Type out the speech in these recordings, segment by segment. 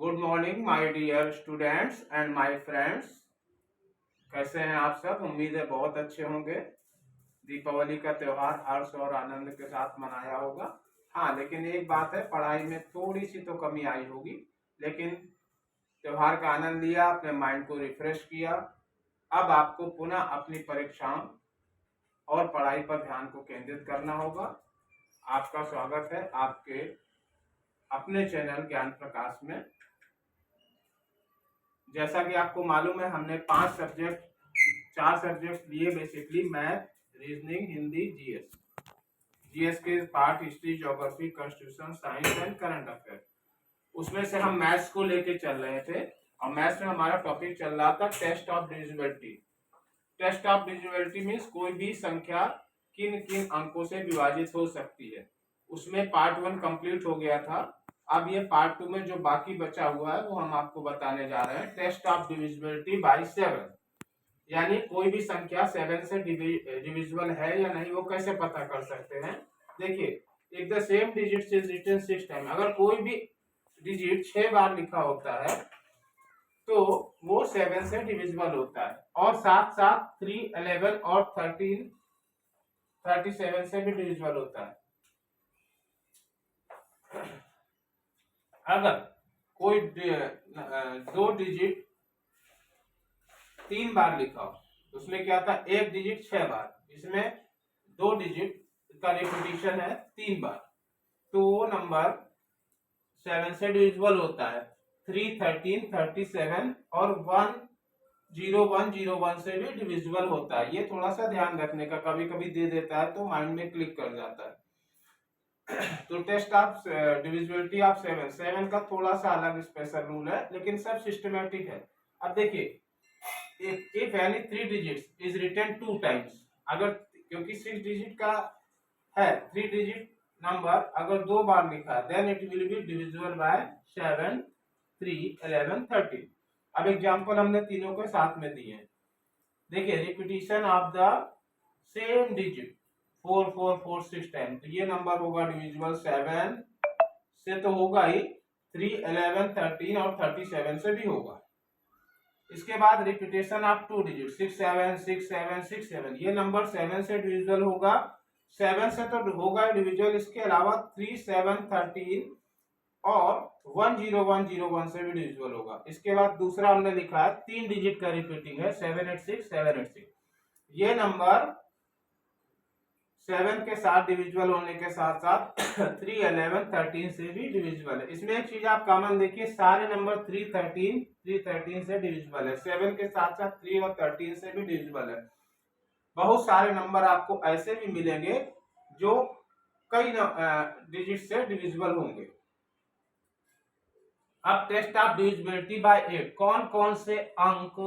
Good morning my dear students and my friends. कैसे हैं आप सब? उम्मीद है बहुत अच्छे होंगे। दीपावली का त्योहार हर्ष और आनंद के साथ मनाया होगा। हाँ, लेकिन एक बात है, पढ़ाई में थोड़ी सी तो कमी आई होगी, लेकिन त्योहार का आनंद लिया, अपने माइंड को रिफ्रेश किया। अब आपको पुनः अपनी परीक्षाओं और पढ़ाई पर ध्यान को केंद्रित करना होगा। आपका स्वागत है आपके अपने चैनल ज्ञान प्रकाश में। जैसा कि आपको मालूम है, हमने 4 सब्जेक्ट लिए basically: math, reasoning, Hindi, GS. GS के part history, geography, constitution, science and current affair. उसमें से हम मैथ्स को लेके चल रहे थे और मैथ्स में हमारा टॉपिक चल रहा था test of divisibility. Test of divisibility means कोई भी संख्या किन किन अंकों से विभाजित हो सकती है। उसमें पार्ट 1 कंप्लीट हो गया था। अब ये पार्ट 2 में जो बाकी बचा हुआ है वो हम आपको बताने जा रहे हैं। टेस्ट ऑफ डिविजिबिलिटी बाय 7, यानी कोई भी संख्या 7 से डिविजिबल है या नहीं, वो कैसे पता कर सकते हैं। देखिए, if the same digit is written 6 time, अगर कोई भी डिजिट 6 बार लिखा होता है तो वो 7 से डिविजिबल होता है, और साथ साथ 3, 11 और 13, 37 से भी डिविजिबल होता है। अगर कोई दो डिजिट 3 बार लिखा हो, उसमें क्या था, एक डिजिट 6 बार, इसमें दो डिजिट का रिपीटिशन है 3 बार, तो वो नंबर 7 से डिविजिबल होता है। 3, 13, 37 और 10101 से भी डिविजिबल होता है। ये थोड़ा सा ध्यान रखने का, कभी कभी दे देता है तो माइंड में क्लिक कर जाता है। तो टेस्ट ऑफ डिविजिबिलिटी ऑफ 7 का थोड़ा सा अलग स्पेशल रूल है, लेकिन सब सिस्टमेटिक है। अब देखिए, if any 3 digits is written 2 times, अगर क्योंकि 6 डिजिट का है 3 डिजिट नंबर अगर 2 बार लिखा है, then it will be divisible by 7, 3, 11, 13। अब एग्जांपल हमने तीनों के साथ में दिए हैं। देखिए, repetition of the same digit 4, 4, 4, 6 time, तो ये नंबर होगा डिविजिबल 7 से तो होगा ही, 3, 11, 13 और 37 से भी होगा। इसके बाद रिपीटेशन ऑफ 2 डिजिट 6, 7, 6, 7, 6, 7, ये नंबर 7 से डिविजिबल होगा। 7 से तो होगा डिविजिबल, इसके अलावा 3, 7, 13 और 10101 से भी डिविजिबल होगा। इसके बाद दूसरा हमने लिखा है 3 डिजिट का रिपीटिंग है 786, 786, ये नंबर 7 के साथ डिविजिबल होने के साथ साथ 3, 11, 13 से भी डिविजिबल है। इसमें एक चीज आप कॉमन देखिए, सारे नंबर 3, 13 से डिविजिबल है। 7 के साथ साथ 3 और 13 से भी डिविजिबल है। बहुत सारे नंबर आपको ऐसे भी मिलेंगे जो कई डिजिट से डिविजिबल होंगे। अब टेस्ट ऑफ डिविजिबिलिटी बाय 8, कौन कौन से अंक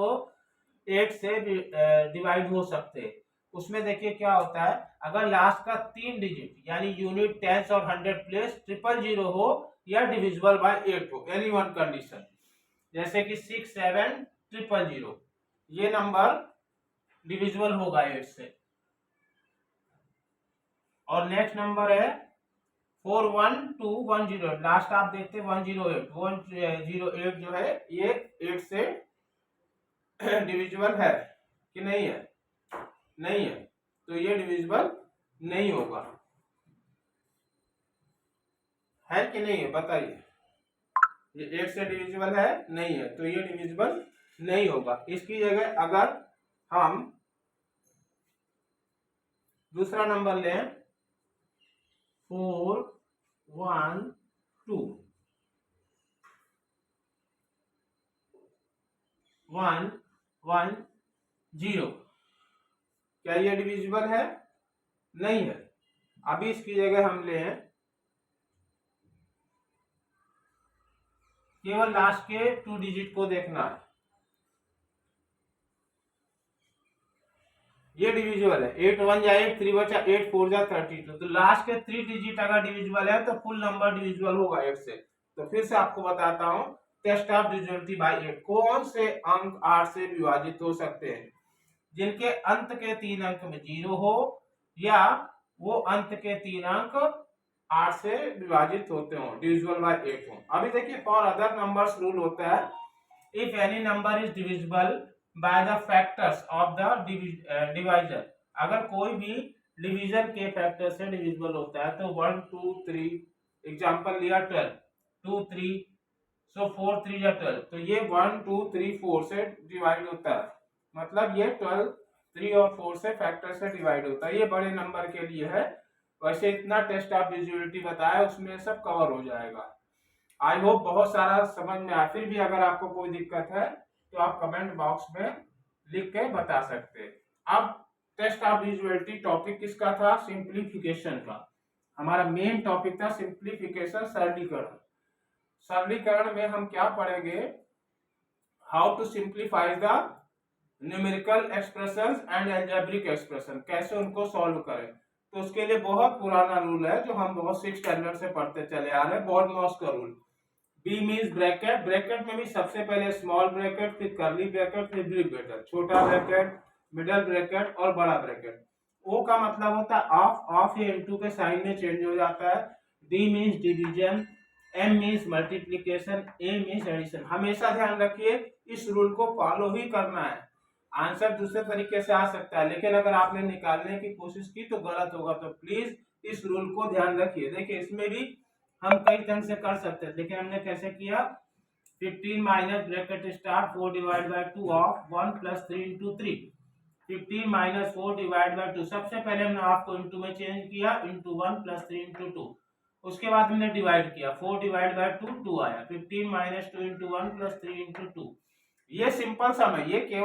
8 से डिवाइड हो सकते हैं। उसमें देखिए क्या होता है, अगर लास्ट का 3 डिजिट यानी यूनिट, टेंस और 100 प्लेस 000 हो या डिविजिबल बाय 8 हो, एनी वन कंडीशन, जैसे कि 6, 7, 000, ये नंबर डिविजिबल होगा 8 से। और नेक्स्ट नंबर है 41210, लास्ट आप देखते हैं 108, 108 जो है ये 8 से डिविजिबल है कि नहीं है? नहीं है, तो ये डिविजिबल नहीं होगा। है कि नहीं है, बताइए। ये 8 से डिविजिबल है? नहीं है, तो ये डिविजिबल नहीं होगा। इसकी जगह अगर हम दूसरा नंबर लें 4, 1, 2, 1, 1, 0, क्या ये डिविजिबल है? नहीं है। अभी इसकी जगह हम लें केवल लास्ट के 2 डिजिट को देखना है, ये डिविजिबल है। 8 1 जा 8, 3 बचा 8, 4 जा 32, तो लास्ट के 3 डिजिट अगर डिविजिबल है तो फुल नंबर डिविजिबल होगा 8 से। तो फिर से आपको बताता हूं, टेस्ट ऑफ डिविजिबिलिटी बाय 8, कौन से अंक 8 से विभाजित हो सकते हैं? जिनके अंत के 3 अंक में 0 हो, या वो अंत के 3 अंक 8 से विभाजित होते हो, डिविजिबल बाय 8 हो। अभी देखिए फॉर अदर नंबर्स रूल होता है, if any number is divisible by the factors of the divisor, अगर कोई भी डिवीजन के फैक्टर से डिविजिबल होता है तो 1 2 3, एग्जांपल लिया 12, 2 3, सो 4 3 या 12, तो ये 1 2 3 4 से डिवाइड होता है, मतलब ये 12 3 और 4 से फैक्टर से डिवाइड होता है। ये बड़े नंबर के लिए है, वैसे इतना टेस्ट ऑफ डिविजिबिलिटी बताया उसमें सब कवर हो जाएगा। आई होप बहुत सारा समझ में आया। फिर भी अगर आपको कोई दिक्कत है तो आप कमेंट बॉक्स में लिख के बता सकते हैं। अब टेस्ट ऑफ डिविजिबिलिटी टॉपिक किसका था? सिंप्लीफिकेशन का। हमारा मेन टॉपिक था सिंप्लीफिकेशन, सरलीकरण। सरलीकरण में हम क्या पढ़ेंगे? How to simplify the numerical expressions and algebraic expression, कैसे उनको सॉल्व करें। तो उसके लिए बहुत पुराना रूल है जो हम बहुत 6 स्टैंडर्ड से पढ़ते चले आ रहे हैं, बॉर्डमॉस का रूल। बी मीन्स ब्रैकेट, ब्रैकेट में भी सबसे पहले स्मॉल ब्रैकेट, फिर कर्ली ब्रैकेट, फिर बिग ब्रैकेट, छोटा ब्रैकेट, मिडल ब्रैकेट और बड़ा ब्रैकेट। ओ का मतलब होता है ऑफ, ऑफ या इनटू के साइन में चेंज हो जाता है। D means division, M means multiplication, A means addition. हमेशा ध्यान रखिए इस रूल को फॉलो ही करना है। आंसर दूसरे तरीके से आ सकता है, लेकिन अगर आपने निकालने की कोशिश की तो गलत होगा। तो प्लीज इस रूल को ध्यान रखिए। देखिए इसमें भी हम कई ढंग से कर सकते हैं, लेकिन हमने कैसे किया? 15 minus bracket start 4 divide by 2 of 1 plus 3 into 3, 15 minus 4 divide by 2, सबसे पहले हमने हाफ को इंटू में चेंज किया, इंटू 1 प्लस 3 इंटू 2, उसके बाद हमने डिवाइड किया, 4 डिवाइड बाय 2 2 आया, 15 माइनस 2 इंटू 1 प्लस 3 इंटू 2। ये सिंपल सम है, ये केवल